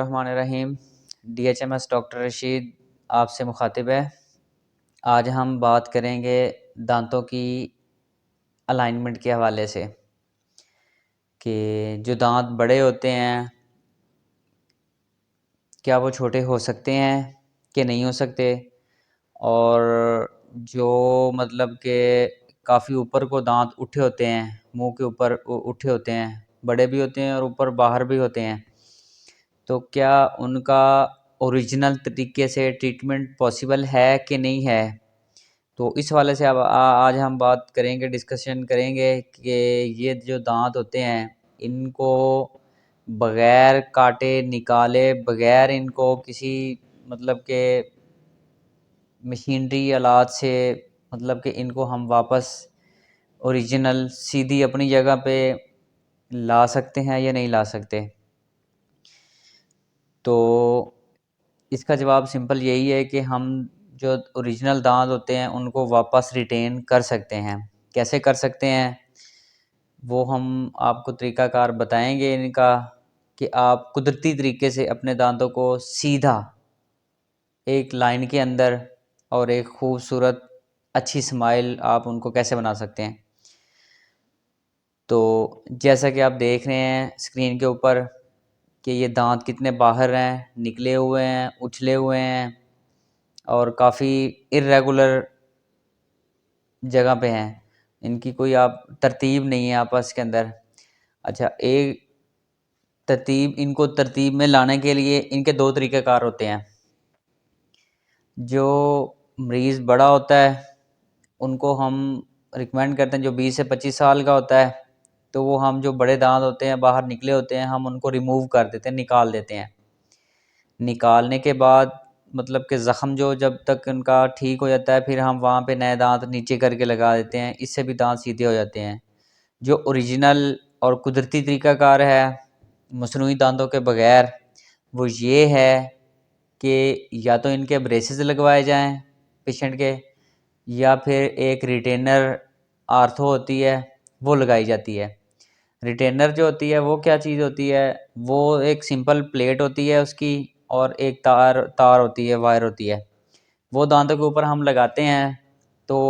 Rahman DHMS doctor Rashid आपसे मुखातिब है। आज हम बात करेंगे दांतों की अलाइनमेंट के हवाले से कि जो दांत बड़े होते हैं क्या वो छोटे हो सकते हैं कि नहीं हो सकते, और जो मतलब कि काफ़ी ऊपर को दांत उठे होते हैं, मुंह के ऊपर उठे होते हैं, बड़े भी होते हैं और ऊपर बाहर भी होते हैं, तो क्या उनका ओरिजिनल तरीके से ट्रीटमेंट पॉसिबल है कि नहीं है। तो इस हवाले से अब आज हम बात करेंगे, डिस्कशन करेंगे कि ये जो दांत होते हैं इनको बग़ैर काटे निकाले, बग़ैर इनको किसी मतलब के मशीनरी आलात से मतलब कि इनको हम वापस ओरिजिनल सीधी अपनी जगह पे ला सकते हैं या नहीं ला सकते। तो इसका जवाब सिंपल यही है कि हम जो ओरिजिनल दांत होते हैं उनको वापस रिटेन कर सकते हैं। कैसे कर सकते हैं वो हम आपको तरीक़ाकार बताएंगे इनका, कि आप कुदरती तरीके से अपने दांतों को सीधा एक लाइन के अंदर और एक खूबसूरत अच्छी स्माइल आप उनको कैसे बना सकते हैं। तो जैसा कि आप देख रहे हैं स्क्रीन के ऊपर कि ये दांत कितने बाहर हैं, निकले हुए हैं, उछले हुए हैं और काफ़ी इर्रेगुलर जगह पे हैं। इनकी कोई आप तरतीब नहीं है आपस के अंदर। अच्छा, एक इनको तरतीब में लाने के लिए इनके दो तरीक़ेकार होते हैं। जो मरीज़ बड़ा होता है उनको हम रिकमेंड करते हैं, जो 20 से 25 साल का होता है तो वो हम जो बड़े दांत होते हैं बाहर निकले होते हैं हम उनको रिमूव कर देते हैं, निकाल देते हैं। निकालने के बाद मतलब कि ज़ख़म जो जब तक उनका ठीक हो जाता है फिर हम वहाँ पे नए दांत नीचे करके लगा देते हैं, इससे भी दांत सीधे हो जाते हैं। जो ओरिजिनल और कुदरती तरीक़ाकार है मसनूई दांतों के बग़ैर, वो ये है कि या तो इनके ब्रेसेस लगवाए जाएं पेशेंट के, या फिर एक रिटेनर आर्थो होती है वो लगाई जाती है। रिटेनर जो होती है वो क्या चीज़ होती है, वो एक सिंपल प्लेट होती है उसकी, और एक तार होती है, वायर होती है, वो दांतों के ऊपर हम लगाते हैं। तो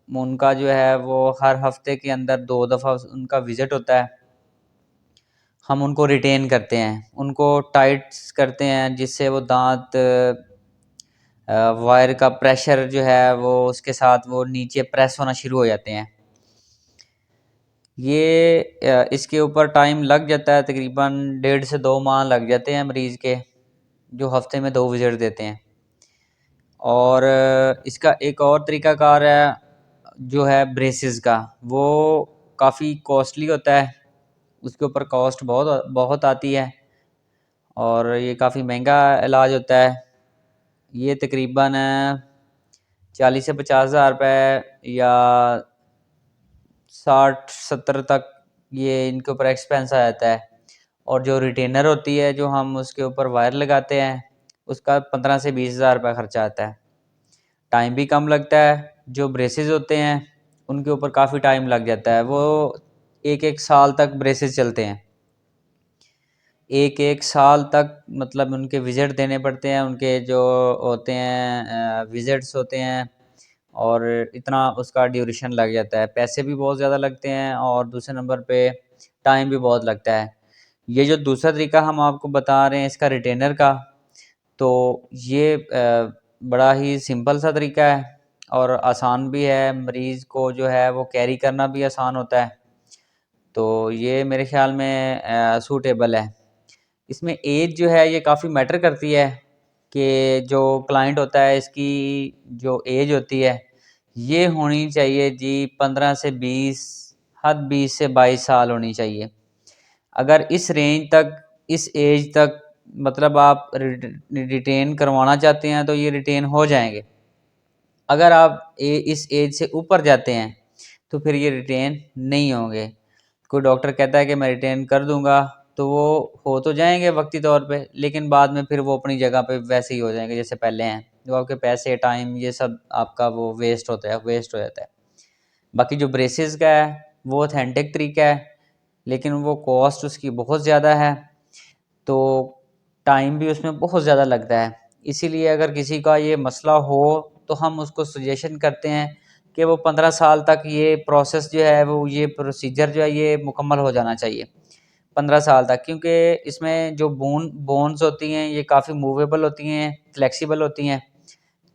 उनका जो है वो हर हफ्ते के अंदर 2 दफ़ा उनका विज़िट होता है। हम उनको रिटेन करते हैं, उनको टाइट्स करते हैं जिससे वो दांत वायर का प्रेशर जो है वो उसके साथ वो नीचे प्रेस होना शुरू हो जाते हैं। ये इसके ऊपर टाइम लग जाता है, तकरीबन 1.5 से 2 माह लग जाते हैं मरीज़ के, जो हफ्ते में 2 विज़िट देते हैं। और इसका एक और तरीक़ाकार है जो है ब्रेसेस का, वो काफ़ी कॉस्टली होता है, उसके ऊपर कॉस्ट बहुत बहुत आती है और ये काफ़ी महंगा इलाज होता है। ये तकरीबन 40 से 50 हज़ार रुपये या 60-70 तक ये इनके ऊपर एक्सपेंस आ जाता है। और जो रिटेनर होती है जो हम उसके ऊपर वायर लगाते हैं उसका 15 से 20 हज़ार रुपये खर्चा आता है। टाइम भी कम लगता है। जो ब्रेसेस होते हैं उनके ऊपर काफ़ी टाइम लग जाता है, वो एक साल तक ब्रेसेस चलते हैं। एक साल तक मतलब उनके विज़िट देने पड़ते हैं, उनके जो होते हैं विज़िट्स होते हैं, और इतना उसका ड्यूरेशन लग जाता है। पैसे भी बहुत ज़्यादा लगते हैं और दूसरे नंबर पे टाइम भी बहुत लगता है। ये जो दूसरा तरीका हम आपको बता रहे हैं इसका रिटेनर का, तो ये बड़ा ही सिंपल सा तरीका है और आसान भी है, मरीज़ को जो है वो कैरी करना भी आसान होता है। तो ये मेरे ख़्याल में सूटेबल है। इसमें एज जो है ये काफ़ी मैटर करती है, कि जो क्लाइंट होता है इसकी जो एज होती है ये होनी चाहिए जी 15 से 20, हद 20 से 22 साल होनी चाहिए। अगर इस रेंज तक, इस एज तक मतलब आप रिटेन करवाना चाहते हैं तो ये रिटेन हो जाएंगे। अगर आप इस एज से ऊपर जाते हैं तो फिर ये रिटेन नहीं होंगे। कोई डॉक्टर कहता है कि मैं रिटेन कर दूंगा तो वो हो तो जाएंगे वक्ती तौर पे, लेकिन बाद में फिर वो अपनी जगह पे वैसे ही हो जाएंगे जैसे पहले हैं। जो आपके पैसे, टाइम, ये सब आपका वो वेस्ट होता है, वेस्ट हो जाता है। बाकी जो ब्रेसेस का है वो ऑथेंटिक तरीका है, लेकिन वो कॉस्ट उसकी बहुत ज़्यादा है। तो टाइम भी उसमें बहुत ज़्यादा लगता है। इसीलिए अगर किसी का ये मसला हो तो हम उसको सजेशन करते हैं कि वो 15 साल तक ये प्रोसेस जो है वो ये प्रोसीजर जो है ये मुकम्मल हो जाना चाहिए 15 साल तक, क्योंकि इसमें जो बोन्स होती हैं ये काफ़ी मूवेबल होती हैं, फ्लेक्सिबल होती हैं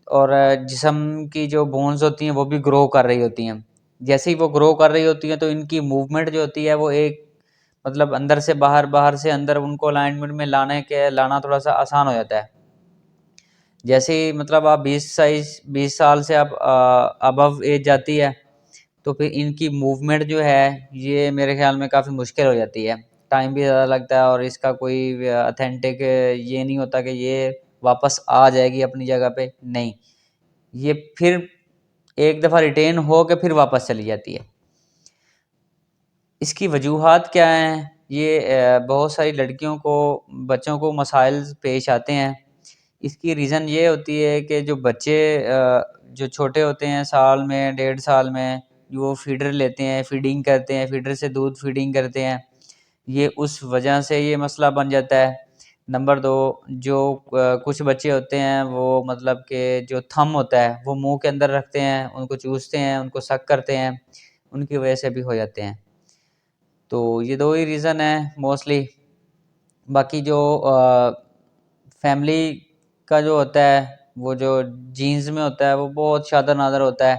और जिस्म की जो बोन्स होती हैं वो भी ग्रो कर रही होती हैं। जैसे ही वो ग्रो कर रही होती हैं तो इनकी मूवमेंट जो होती है वो एक मतलब अंदर से बाहर, बाहर से अंदर उनको अलाइनमेंट में लाना थोड़ा सा आसान हो जाता है। जैसे ही मतलब आप 20 साल से आप अबव एज जाती है तो फिर इनकी मूवमेंट जो है ये मेरे ख्याल में काफ़ी मुश्किल हो जाती है, टाइम भी ज़्यादा लगता है और इसका कोई अथेंटिक ये नहीं होता कि ये वापस आ जाएगी अपनी जगह पे, नहीं, ये फिर एक दफ़ा रिटेन हो के फिर वापस चली जाती है। इसकी वजूहात क्या हैं? ये बहुत सारी लड़कियों को, बच्चों को मसाइल पेश आते हैं। इसकी रीज़न ये होती है कि जो बच्चे जो छोटे होते हैं साल में, 1.5 साल में, जो वो फीडर लेते हैं, फीडिंग करते हैं, फीडर से दूध फीडिंग करते हैं, ये उस वजह से ये मसला बन जाता है। नंबर 2, जो कुछ बच्चे होते हैं वो मतलब कि जो थंब होता है वो मुँह के अंदर रखते हैं, उनको चूसते हैं, उनको सक करते हैं, उनकी वजह से भी हो जाते हैं। तो ये 2 ही रीज़न हैं मोस्टली। बाकी जो फैमिली का जो होता है, वो जो जीन्स में होता है वो बहुत शादर नादर होता है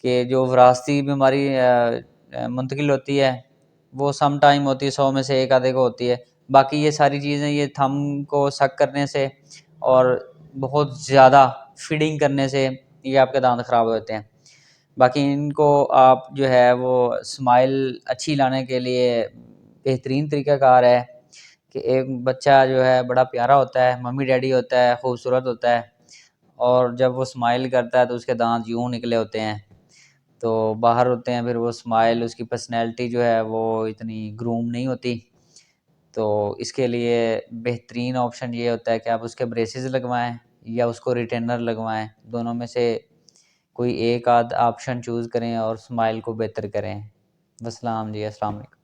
कि जो विरासती बीमारी मुंतकिल होती है वो सम टाइम होती है, 100 में से एक आधे को होती है। बाकी ये सारी चीज़ें ये थंब को सक करने से और बहुत ज़्यादा फीडिंग करने से ये आपके दांत ख़राब हो जाते हैं। बाकी इनको आप जो है वो स्माइल अच्छी लाने के लिए बेहतरीन तरीक़ाकार है कि एक बच्चा जो है बड़ा प्यारा होता है, मम्मी डैडी होता है, खूबसूरत होता है और जब वो स्माइल करता है तो उसके दाँत यूँ निकले होते हैं, तो बाहर होते हैं, फिर वो स्माइल, उसकी पर्सनैलिटी जो है वो इतनी ग्रूम नहीं होती। तो इसके लिए बेहतरीन ऑप्शन ये होता है कि आप उसके ब्रेसेस लगवाएँ या उसको रिटेनर लगवाएँ, दोनों में से कोई एक आध ऑप्शन चूज़ करें और स्माइल को बेहतर करें। वस्सलाम जी, अस्सलाम वालेकुम।